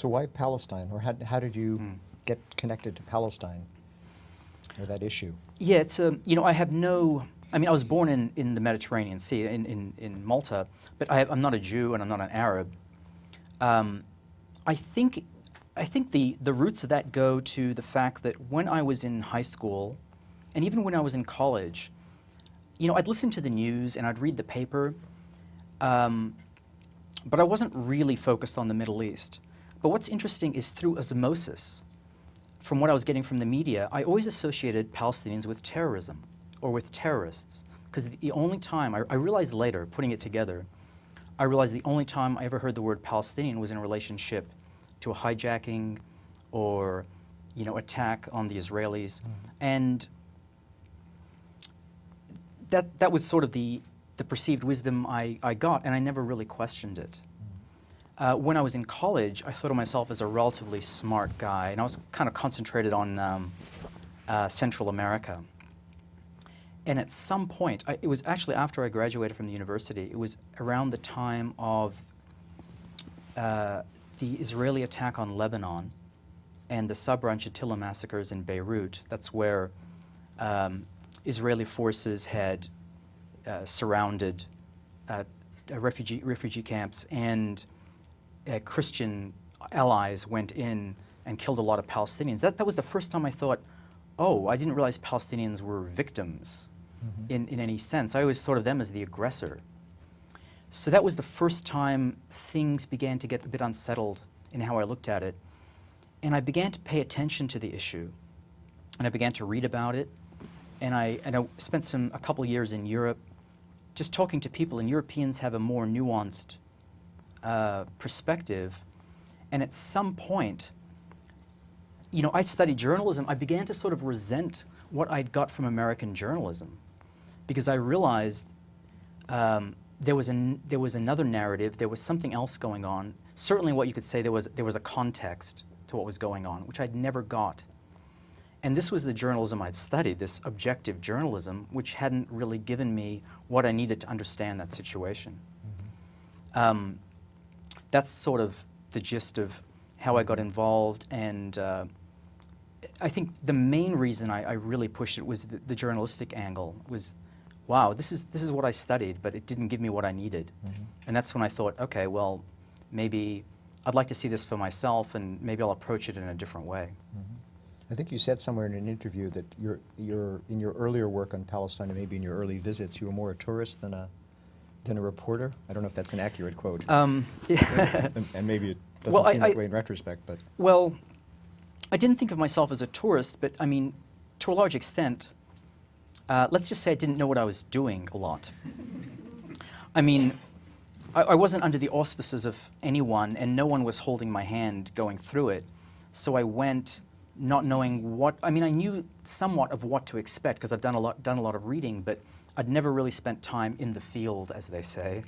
So why Palestine, or how did you get connected to Palestine, or that issue? Yeah, it's I have no. I mean, I was born in the Mediterranean Sea, in Malta, but I'm not a Jew and I'm not an Arab. I think the roots of that go to the fact that when I was in high school, and even when I was in college, I'd listen to the news and I'd read the paper, but I wasn't really focused on the Middle East. But what's interesting is through osmosis, from what I was getting from the media, I always associated Palestinians with terrorism or with terrorists. Because the only time, I realized later, putting it together, I realized the only time I ever heard the word Palestinian was in relationship to a hijacking or, attack on the Israelis. And that was sort of the perceived wisdom I got, and I never really questioned it. When I was in college, I thought of myself as a relatively smart guy, and I was kind of concentrated on Central America. And at some point, it was actually after I graduated from the university, it was around the time of the Israeli attack on Lebanon and the Sabra and Shatila massacres in Beirut. That's where Israeli forces had surrounded refugee camps, and Christian allies went in and killed a lot of Palestinians. That was the first time I thought, oh, I didn't realize Palestinians were victims in any sense. I always thought of them as the aggressor. So that was the first time things began to get a bit unsettled in how I looked at it. And I began to pay attention to the issue. And I began to read about it. And I spent a couple years in Europe just talking to people, and Europeans have a more nuanced perspective. And at some point, I studied journalism. I began to sort of resent what I'd got from American journalism, because I realized there was another narrative. There was something else going on. Certainly, what you could say there was a context to what was going on, which I'd never got. And this was the journalism I'd studied, this objective journalism, which hadn't really given me what I needed to understand that situation. That's sort of the gist of how I got involved, and I think the main reason I really pushed it was the journalistic angle. Was, wow, this is what I studied, but it didn't give me what I needed. And that's when I thought, okay, well, maybe I'd like to see this for myself, and maybe I'll approach it in a different way. I think you said somewhere in an interview that in your earlier work on Palestine, and maybe in your early visits, you were more a tourist than a reporter. I don't know if that's an accurate quote. Yeah. and maybe it doesn't seem that way in retrospect, but. Well, I didn't think of myself as a tourist, but I mean, to a large extent, let's just say I didn't know what I was doing a lot. I mean, I wasn't under the auspices of anyone, and no one was holding my hand going through it. So I went not knowing what. I mean, I knew somewhat of what to expect because I've done a lot of reading, but I'd never really spent time in the field, as they say.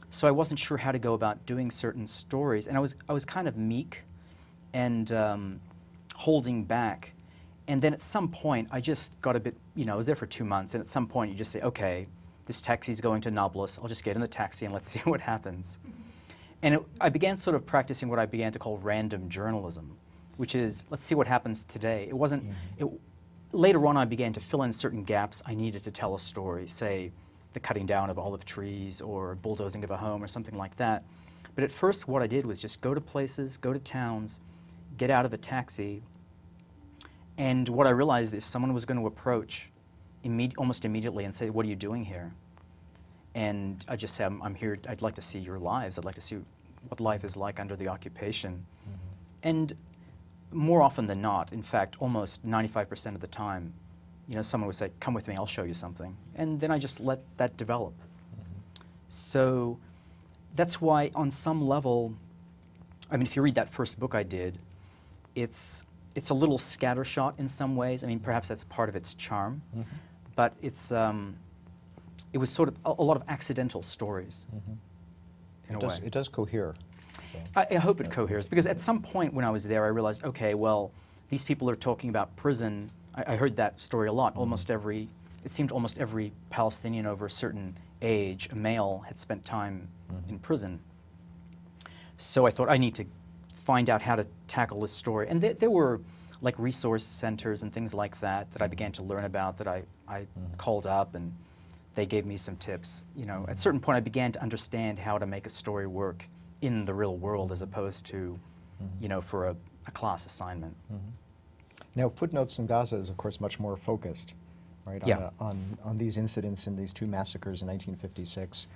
So I wasn't sure how to go about doing certain stories, and I was kind of meek and holding back. And then at some point, I just got a bit. I was there for 2 months, and at some point, you just say, okay, this taxi's going to Nablus. I'll just get in the taxi and let's see what happens. And I began sort of practicing what I began to call random journalism, which is, let's see what happens today. It wasn't. Later on, I began to fill in certain gaps I needed to tell a story, say the cutting down of olive trees or bulldozing of a home or something like that. But at first, what I did was just go to places, go to towns, get out of a taxi, and what I realized is someone was going to approach almost immediately and say, what are you doing here? And I just say, I'm here, I'd like to see your lives. I'd like to see what life is like under the occupation. And more often than not, in fact, almost 95% of the time, someone would say, come with me, I'll show you something. And then I just let that develop. So that's why on some level, I mean, if you read that first book I did, it's a little scattershot in some ways. I mean, perhaps that's part of its charm, but it was sort of a lot of accidental stories. In a way. It does cohere. So. I hope it coheres, because at some point when I was there, I realized, okay, well, these people are talking about prison. I heard that story a lot. It seemed almost every Palestinian over a certain age, a male, had spent time in prison. So I thought I need to find out how to tackle this story. And there were like resource centers and things like that that I began to learn about, that I called up, and they gave me some tips. You know, at a certain point I began to understand how to make a story work in the real world as opposed to, you know, for a class assignment. Now, Footnotes in Gaza is, of course, much more focused, right, Yeah. on these incidents and these two massacres in 1956.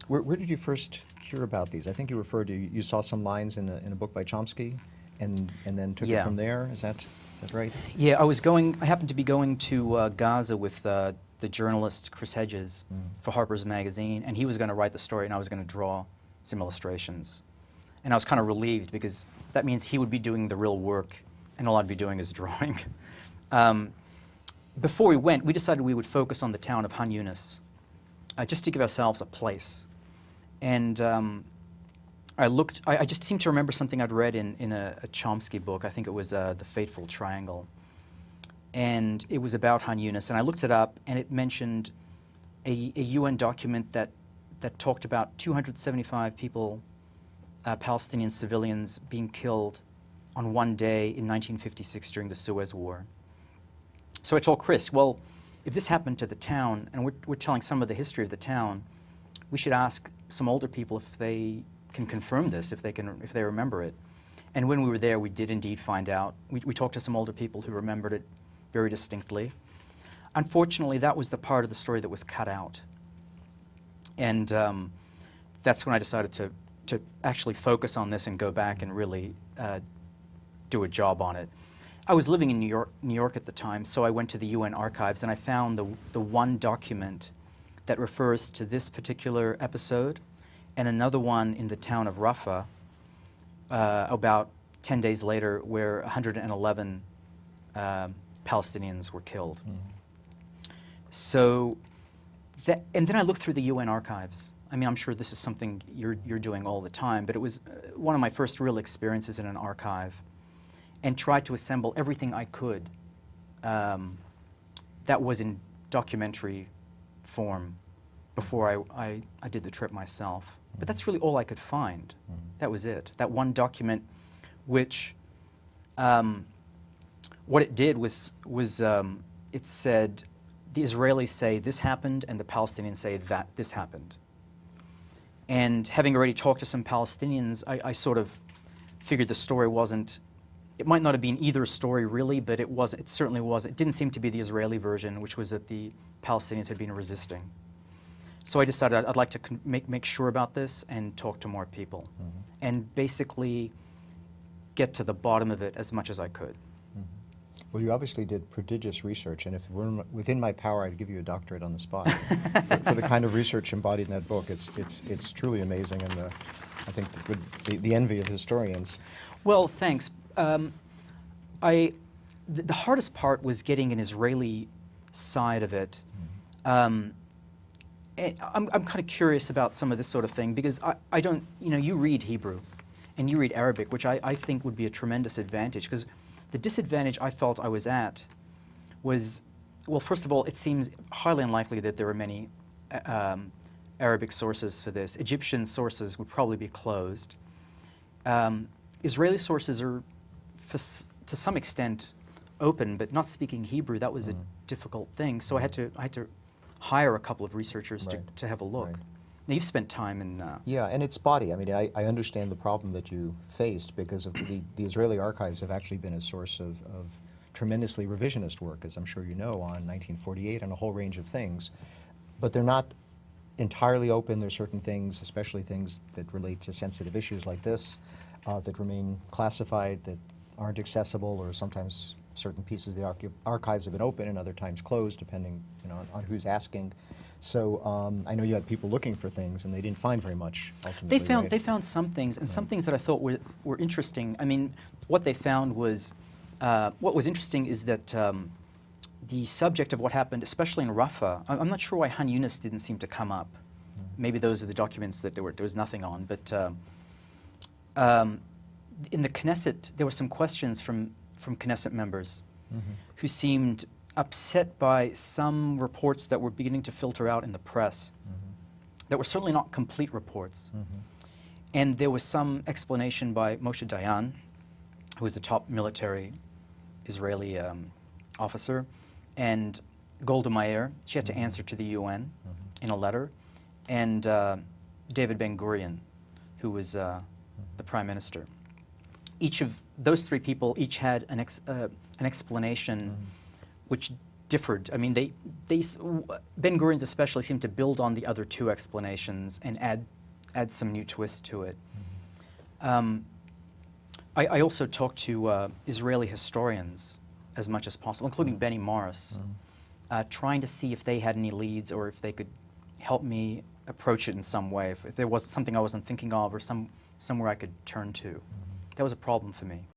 Where did you first hear about these? I think you referred to, you saw some lines in a book by Chomsky, and then took it Yeah. from there. Is that right? Yeah, I happened to be going to Gaza with the journalist Chris Hedges for Harper's Magazine, and he was going to write the story, and I was going to draw some illustrations. And I was kind of relieved, because that means he would be doing the real work, and all I'd be doing is drawing. Before we went, we decided we would focus on the town of Han Yunis, just to give ourselves a place. And I just seem to remember something I'd read in a Chomsky book. I think it was The Fateful Triangle. And it was about Han Yunis. And I looked it up, and it mentioned a UN document that talked about 275 people, Palestinian civilians, being killed on one day in 1956 during the Suez War. So I told Chris, well, if this happened to the town, and we're telling some of the history of the town, we should ask some older people if they can confirm this, if they remember it. And when we were there, we did indeed find out. We talked to some older people who remembered it very distinctly. Unfortunately, that was the part of the story that was cut out. And that's when I decided to actually focus on this and go back and really do a job on it. I was living in New York at the time, so I went to the UN archives, and I found the one document that refers to this particular episode, and another one in the town of Rafah about 10 days later, where 111 Palestinians were killed. So, and then I looked through the UN archives. I mean, I'm sure this is something you're doing all the time, but it was one of my first real experiences in an archive, and tried to assemble everything I could that was in documentary form before I did the trip myself. But that's really all I could find. That was it. That one document, which what it did was it said, the Israelis say this happened, and the Palestinians say that this happened. And having already talked to some Palestinians, I sort of figured the story wasn't, it might not have been either story really, but it certainly was. It didn't seem to be the Israeli version, which was that the Palestinians had been resisting. So I decided I'd like to make sure about this and talk to more people, and basically get to the bottom of it as much as I could. Well, you obviously did prodigious research, and if it were within my power, I'd give you a doctorate on the spot for the kind of research embodied in that book. It's truly amazing, and I think the envy of historians. Well, thanks. The hardest part was getting an Israeli side of it. I'm kind of curious about some of this sort of thing, because I don't, you read Hebrew and you read Arabic, which I think would be a tremendous advantage, because the disadvantage I felt I was at was, well, first of all, it seems highly unlikely that there are many Arabic sources for this. Egyptian sources would probably be closed. Israeli sources are, to some extent, open, but not speaking Hebrew, that was a difficult thing. So I had to hire a couple of researchers to have a look. Right. Now, you've spent time in... Yeah, and it's spotty. I mean, I understand the problem that you faced, because of the Israeli archives have actually been a source of tremendously revisionist work, as I'm sure you know, on 1948 and a whole range of things. But they're not entirely open. There's certain things, especially things that relate to sensitive issues like this, that remain classified, that aren't accessible, or sometimes certain pieces of the archives have been open and other times closed, depending on who's asking. So I know you had people looking for things, and they didn't find very much ultimately. They found some things, and some things that I thought were interesting. I mean, what they found was, what was interesting is that the subject of what happened, especially in Rafah, I'm not sure why Han Yunis didn't seem to come up. Maybe those are the documents that there was nothing on, but in the Knesset, there were some questions from Knesset members who seemed upset by some reports that were beginning to filter out in the press that were certainly not complete reports. And there was some explanation by Moshe Dayan, who was the top military Israeli officer, and Golda Meir. She had to answer to the UN in a letter, and David Ben-Gurion, who was the prime minister. Each of those three people each had an explanation which differed. I mean, Ben-Gurion's especially seemed to build on the other two explanations and add some new twist to it. I also talked to Israeli historians as much as possible, including Benny Morris, trying to see if they had any leads or if they could help me approach it in some way, if there was something I wasn't thinking of or somewhere I could turn to. That was a problem for me.